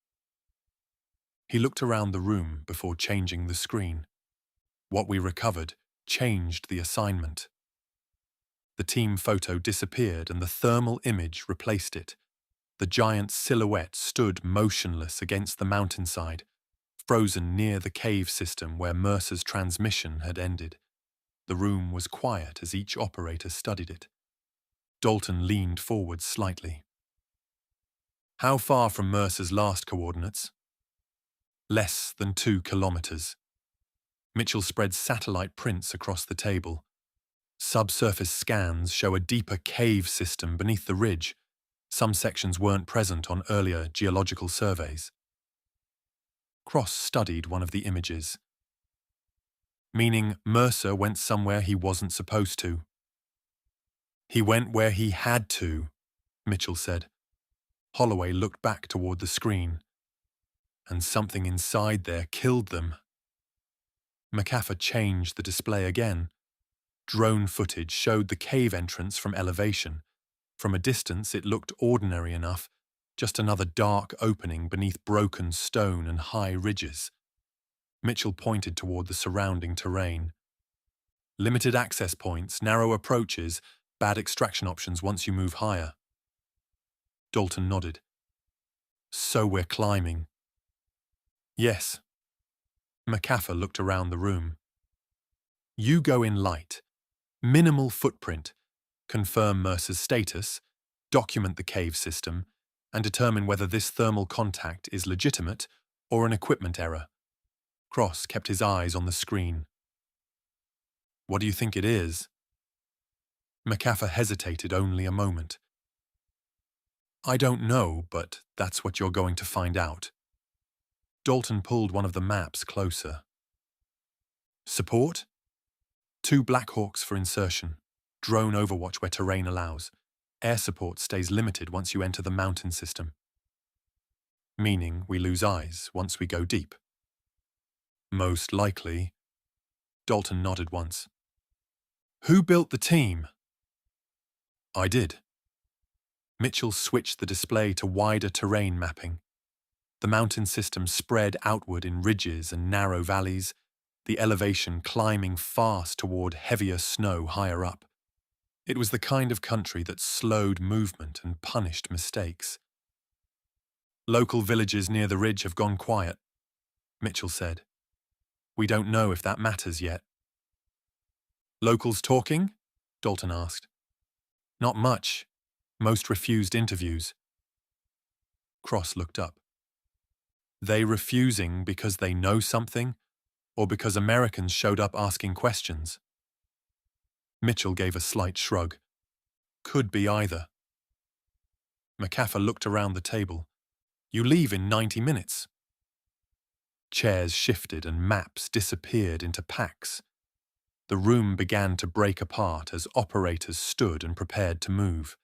He looked around the room before changing the screen. What we recovered changed the assignment. The team photo disappeared and the thermal image replaced it. The giant silhouette stood motionless against the mountainside, frozen near the cave system where Mercer's transmission had ended. The room was quiet as each operator studied it. Dalton leaned forward slightly. How far from Mercer's last coordinates? Less than 2 kilometers. Mitchell spread satellite prints across the table. Subsurface scans show a deeper cave system beneath the ridge. Some sections weren't present on earlier geological surveys. Cross studied one of the images. Meaning Mercer went somewhere he wasn't supposed to. He went where he had to, Mitchell said. Holloway looked back toward the screen. And something inside there killed them. McAfee changed the display again. Drone footage showed the cave entrance from elevation. From a distance it looked ordinary enough, just another dark opening beneath broken stone and high ridges. Mitchell pointed toward the surrounding terrain. Limited access points, narrow approaches, bad extraction options once you move higher. Dalton nodded. So we're climbing. Yes. McAfee looked around the room. You go in light. Minimal footprint. Confirm Mercer's status, document the cave system, and determine whether this thermal contact is legitimate or an equipment error. Cross kept his eyes on the screen. What do you think it is? McAfee hesitated only a moment. I don't know, but that's what you're going to find out. Dalton pulled one of the maps closer. Support? 2 Blackhawks for insertion. Drone overwatch where terrain allows. Air support stays limited once you enter the mountain system. Meaning we lose eyes once we go deep. Most likely. Dalton nodded once. Who built the team? I did. Mitchell switched the display to wider terrain mapping. The mountain system spread outward in ridges and narrow valleys, the elevation climbing fast toward heavier snow higher up. It was the kind of country that slowed movement and punished mistakes. Local villages near the ridge have gone quiet, Mitchell said. We don't know if that matters yet. Locals talking? Dalton asked. Not much. Most refused interviews. Cross looked up. They refusing because they know something, or because Americans showed up asking questions? Mitchell gave a slight shrug. Could be either. McAfee looked around the table. You leave in 90 minutes. Chairs shifted and maps disappeared into packs. The room began to break apart as operators stood and prepared to move.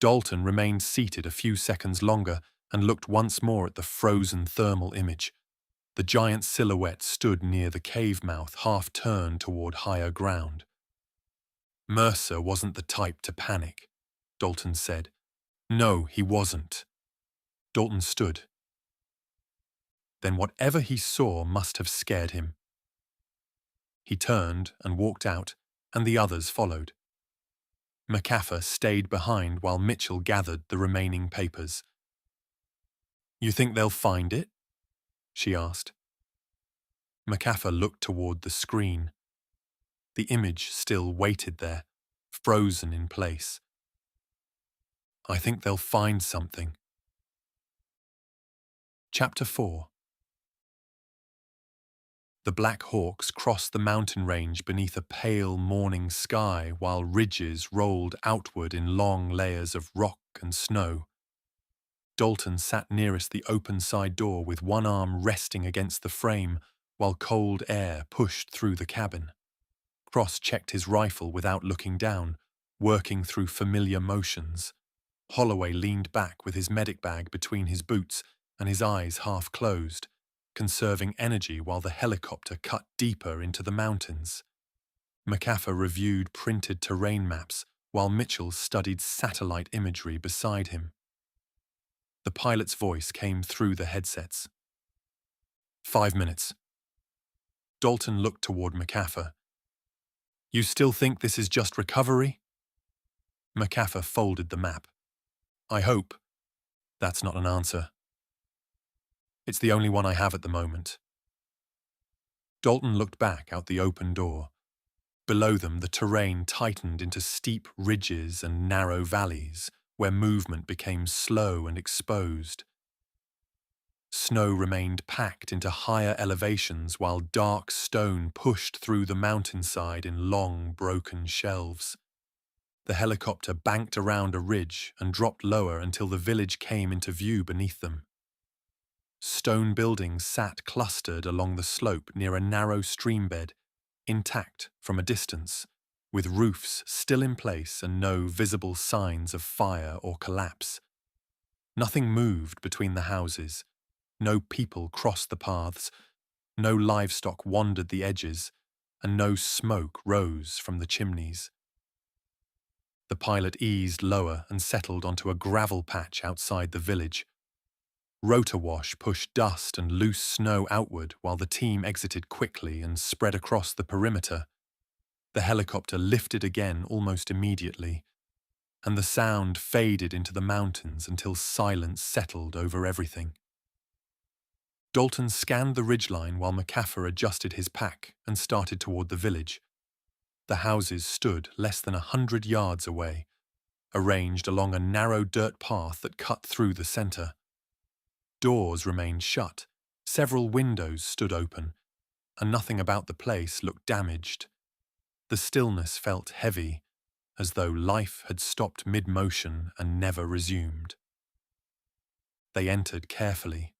Dalton remained seated a few seconds longer and looked once more at the frozen thermal image. The giant silhouette stood near the cave mouth, half turned toward higher ground. Mercer wasn't the type to panic, Dalton said. No, he wasn't. Dalton stood. Then whatever he saw must have scared him. He turned and walked out, and the others followed. McAfee stayed behind while Mitchell gathered the remaining papers. You think they'll find it? She asked. McAfee looked toward the screen. The image still waited there, frozen in place. I think they'll find something. Chapter 4. The Black Hawks crossed the mountain range beneath a pale morning sky while ridges rolled outward in long layers of rock and snow. Dalton sat nearest the open side door with one arm resting against the frame while cold air pushed through the cabin. Cross checked his rifle without looking down, working through familiar motions. Holloway leaned back with his medic bag between his boots and his eyes half closed, conserving energy while the helicopter cut deeper into the mountains. McAfee reviewed printed terrain maps while Mitchell studied satellite imagery beside him. The pilot's voice came through the headsets. 5 minutes. Dalton looked toward McAfee. You still think this is just recovery? McAfee folded the map. I hope. That's not an answer. It's the only one I have at the moment. Dalton looked back out the open door. Below them, the terrain tightened into steep ridges and narrow valleys, where movement became slow and exposed. Snow remained packed into higher elevations while dark stone pushed through the mountainside in long, broken shelves. The helicopter banked around a ridge and dropped lower until the village came into view beneath them. Stone buildings sat clustered along the slope near a narrow streambed, intact from a distance, with roofs still in place and no visible signs of fire or collapse. Nothing moved between the houses. No people crossed the paths, no livestock wandered the edges, and no smoke rose from the chimneys. The pilot eased lower and settled onto a gravel patch outside the village. Rotor wash pushed dust and loose snow outward while the team exited quickly and spread across the perimeter. The helicopter lifted again almost immediately, and the sound faded into the mountains until silence settled over everything. Dalton scanned the ridgeline while McAfee adjusted his pack and started toward the village. The houses stood less than 100 yards away, arranged along a narrow dirt path that cut through the center. Doors remained shut, several windows stood open, and nothing about the place looked damaged. The stillness felt heavy, as though life had stopped mid-motion and never resumed. They entered carefully.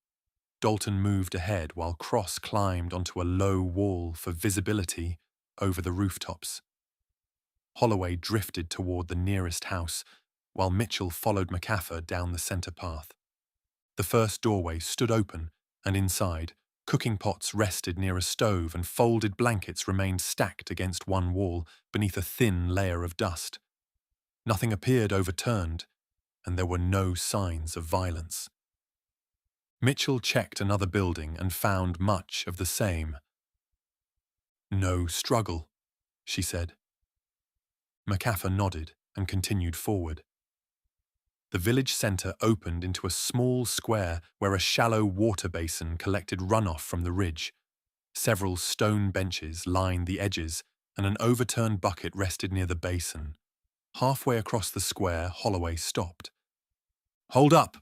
Dalton moved ahead while Cross climbed onto a low wall for visibility over the rooftops. Holloway drifted toward the nearest house, while Mitchell followed McAfee down the center path. The first doorway stood open, and inside, cooking pots rested near a stove and folded blankets remained stacked against one wall beneath a thin layer of dust. Nothing appeared overturned, and there were no signs of violence. Mitchell checked another building and found much of the same. No struggle, she said. McAfee nodded and continued forward. The village centre opened into a small square where a shallow water basin collected runoff from the ridge. Several stone benches lined the edges, and an overturned bucket rested near the basin. Halfway across the square, Holloway stopped. "Hold up!"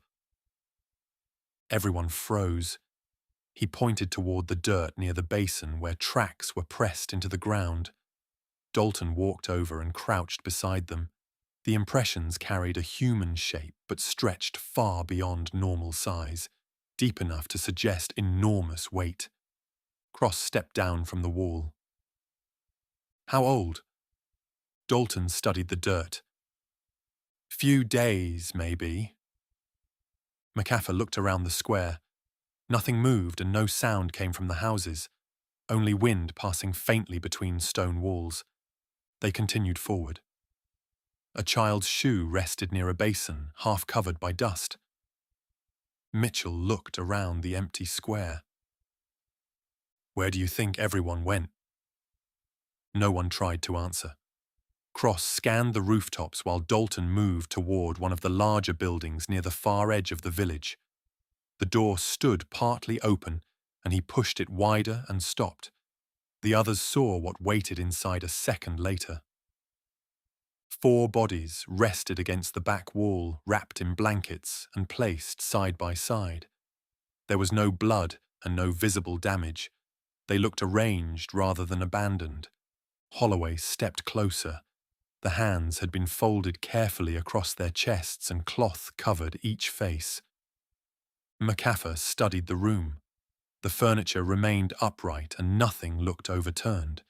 Everyone froze. He pointed toward the dirt near the basin where tracks were pressed into the ground. Dalton walked over and crouched beside them. The impressions carried a human shape but stretched far beyond normal size. deep enough to suggest enormous weight. Cross stepped down from the wall. How old? Dalton studied the dirt. Few days, maybe. McAfee looked around the square. Nothing moved and no sound came from the houses, only wind passing faintly between stone walls. They continued forward. A child's shoe rested near a basin, half covered by dust. Mitchell looked around the empty square. Where do you think everyone went? No one tried to answer. Cross scanned the rooftops while Dalton moved toward one of the larger buildings near the far edge of the village. The door stood partly open, and he pushed it wider and stopped. The others saw what waited inside a second later. 4 bodies rested against the back wall, wrapped in blankets and placed side by side. There was no blood and no visible damage. They looked arranged rather than abandoned. Holloway stepped closer. The hands had been folded carefully across their chests and cloth covered each face. McAfee studied the room. The furniture remained upright and nothing looked overturned.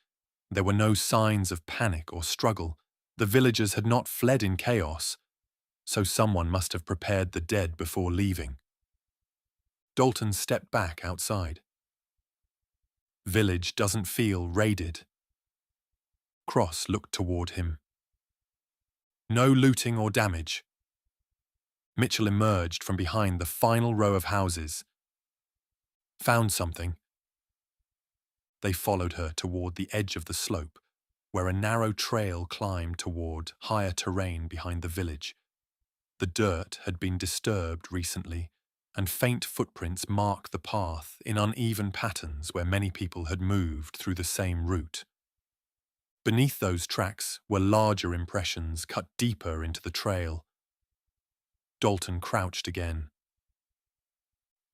There were no signs of panic or struggle. The villagers had not fled in chaos, so someone must have prepared the dead before leaving. Dalton stepped back outside. Village doesn't feel raided. Cross looked toward him. No looting or damage. Mitchell emerged from behind the final row of houses. Found something. They followed her toward the edge of the slope, where a narrow trail climbed toward higher terrain behind the village. The dirt had been disturbed recently, and faint footprints marked the path in uneven patterns where many people had moved through the same route. Beneath those tracks were larger impressions cut deeper into the trail. Dalton crouched again.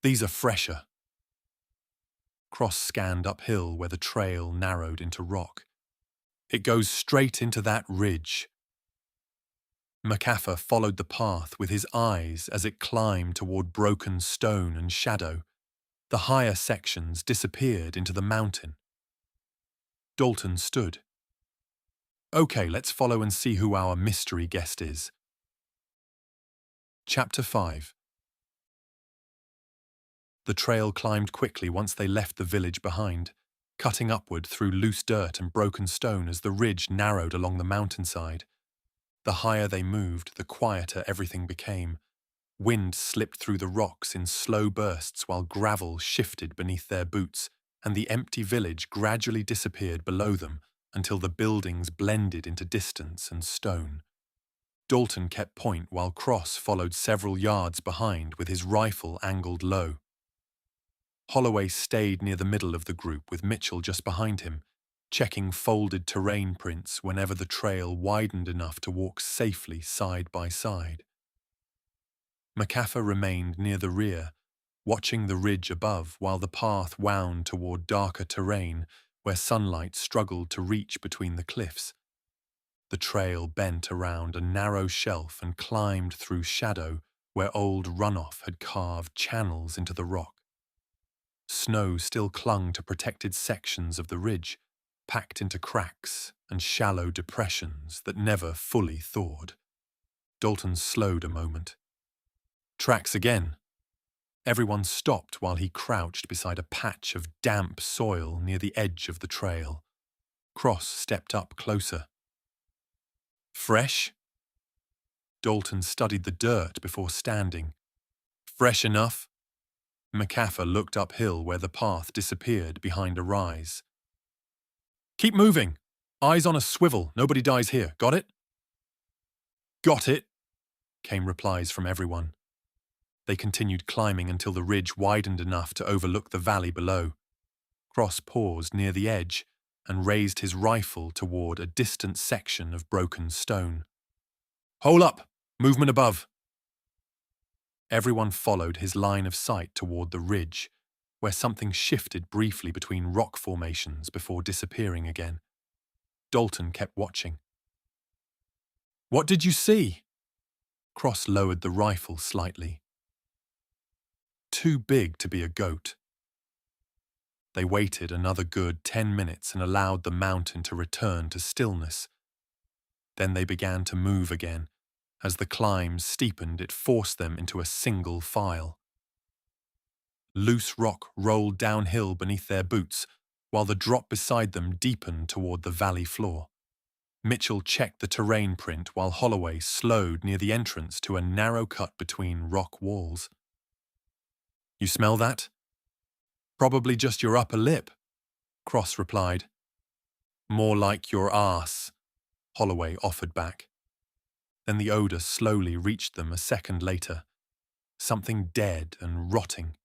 These are fresher. Cross scanned uphill where the trail narrowed into rock. It goes straight into that ridge. McAfee followed the path with his eyes as it climbed toward broken stone and shadow. The higher sections disappeared into the mountain. Dalton stood. Okay, let's follow and see who our mystery guest is. Chapter 5. The trail climbed quickly once they left the village behind, cutting upward through loose dirt and broken stone as the ridge narrowed along the mountainside. The higher they moved, the quieter everything became. Wind slipped through the rocks in slow bursts while gravel shifted beneath their boots, and the empty village gradually disappeared below them until the buildings blended into distance and stone. Dalton kept point while Cross followed several yards behind with his rifle angled low. Holloway stayed near the middle of the group with Mitchell just behind him, checking folded terrain prints whenever the trail widened enough to walk safely side by side. McAfee remained near the rear, watching the ridge above while the path wound toward darker terrain where sunlight struggled to reach between the cliffs. The trail bent around a narrow shelf and climbed through shadow where old runoff had carved channels into the rock. Snow still clung to protected sections of the ridge, packed into cracks and shallow depressions that never fully thawed. Dalton slowed a moment. Tracks again. Everyone stopped while he crouched beside a patch of damp soil near the edge of the trail. Cross stepped up closer. Fresh? Dalton studied the dirt before standing. Fresh enough? McAfee looked uphill where the path disappeared behind a rise. Keep moving. Eyes on a swivel. Nobody dies here. Got it? Got it, came replies from everyone. They continued climbing until the ridge widened enough to overlook the valley below. Cross paused near the edge and raised his rifle toward a distant section of broken stone. Hole up! Movement above! Everyone followed his line of sight toward the ridge, where something shifted briefly between rock formations before disappearing again. Dalton kept watching. What did you see? Cross lowered the rifle slightly. too big to be a goat. They waited another good 10 minutes and allowed the mountain to return to stillness. Then they began to move again. As the climb steepened, it forced them into a single file. Loose rock rolled downhill beneath their boots, while the drop beside them deepened toward the valley floor. Mitchell checked the terrain print while Holloway slowed near the entrance to a narrow cut between rock walls. "You smell that?" "Probably just your upper lip," Cross replied. "More like your arse," Holloway offered back. Then the odor slowly reached them a second later. Something dead and rotting.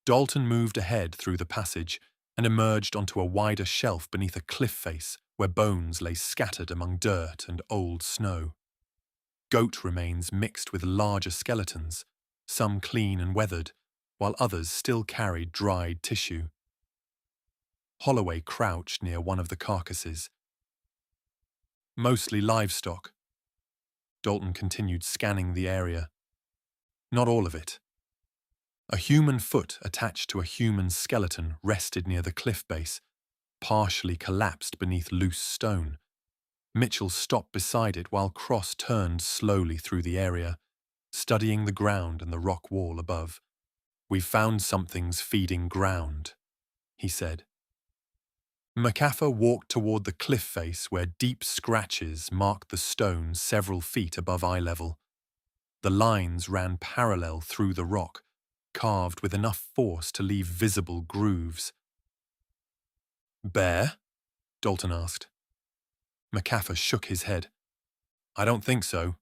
Dalton moved ahead through the passage and emerged onto a wider shelf beneath a cliff face where bones lay scattered among dirt and old snow. Goat remains mixed with larger skeletons, some clean and weathered, while others still carried dried tissue. Holloway crouched near one of the carcasses. "Mostly livestock." Dalton continued scanning the area. "Not all of it." A human foot attached to a human skeleton rested near the cliff base, partially collapsed beneath loose stone. Mitchell stopped beside it while Cross turned slowly through the area, studying the ground and the rock wall above. "We've found something's feeding ground," he said. McAfee walked toward the cliff face where deep scratches marked the stone several feet above eye level. The lines ran parallel through the rock, carved with enough force to leave visible grooves. "Bear?" Dalton asked. McAfee shook his head. "I don't think so.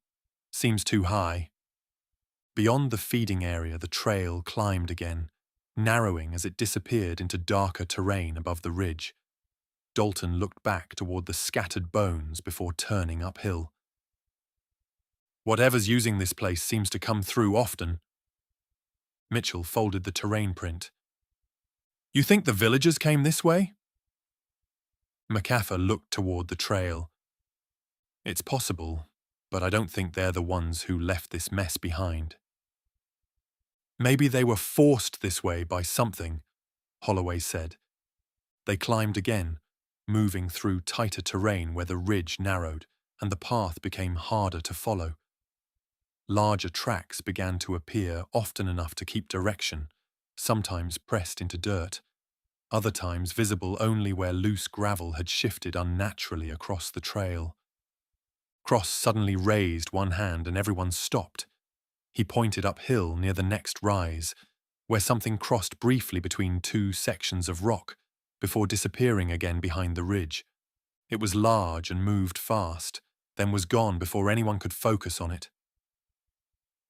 Seems too high." Beyond the feeding area, the trail climbed again, narrowing as it disappeared into darker terrain above the ridge. Dalton looked back toward the scattered bones before turning uphill. "Whatever's using this place seems to come through often." Mitchell folded the terrain print. "You think the villagers came this way?" McAfee looked toward the trail. "It's possible, but I don't think they're the ones who left this mess behind." "Maybe they were forced this way by something," Holloway said. They climbed again, moving through tighter terrain where the ridge narrowed and the path became harder to follow. Larger tracks began to appear, often enough to keep direction, sometimes pressed into dirt, other times visible only where loose gravel had shifted unnaturally across the trail. Cross suddenly raised one hand and everyone stopped. He pointed uphill near the next rise, where something crossed briefly between two sections of rock before disappearing again behind the ridge. It was large and moved fast, then was gone before anyone could focus on it.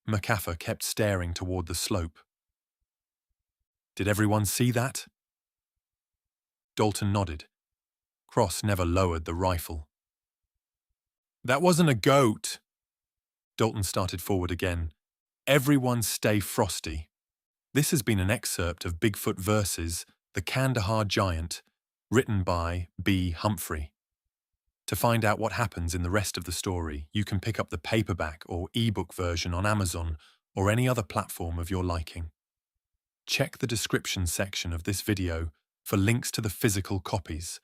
McAfee kept staring toward the slope. "Did everyone see that?" Dalton nodded. Cross never lowered the rifle. "That wasn't a goat." Dalton started forward again. "Everyone stay frosty. This has been an excerpt of Bigfoot versus The Kandahar Giant, written by BHumphrey. To find out what happens in the rest of the story, you can pick up the paperback or ebook version on Amazon or any other platform of your liking. Check the description section of this video for links to the physical copies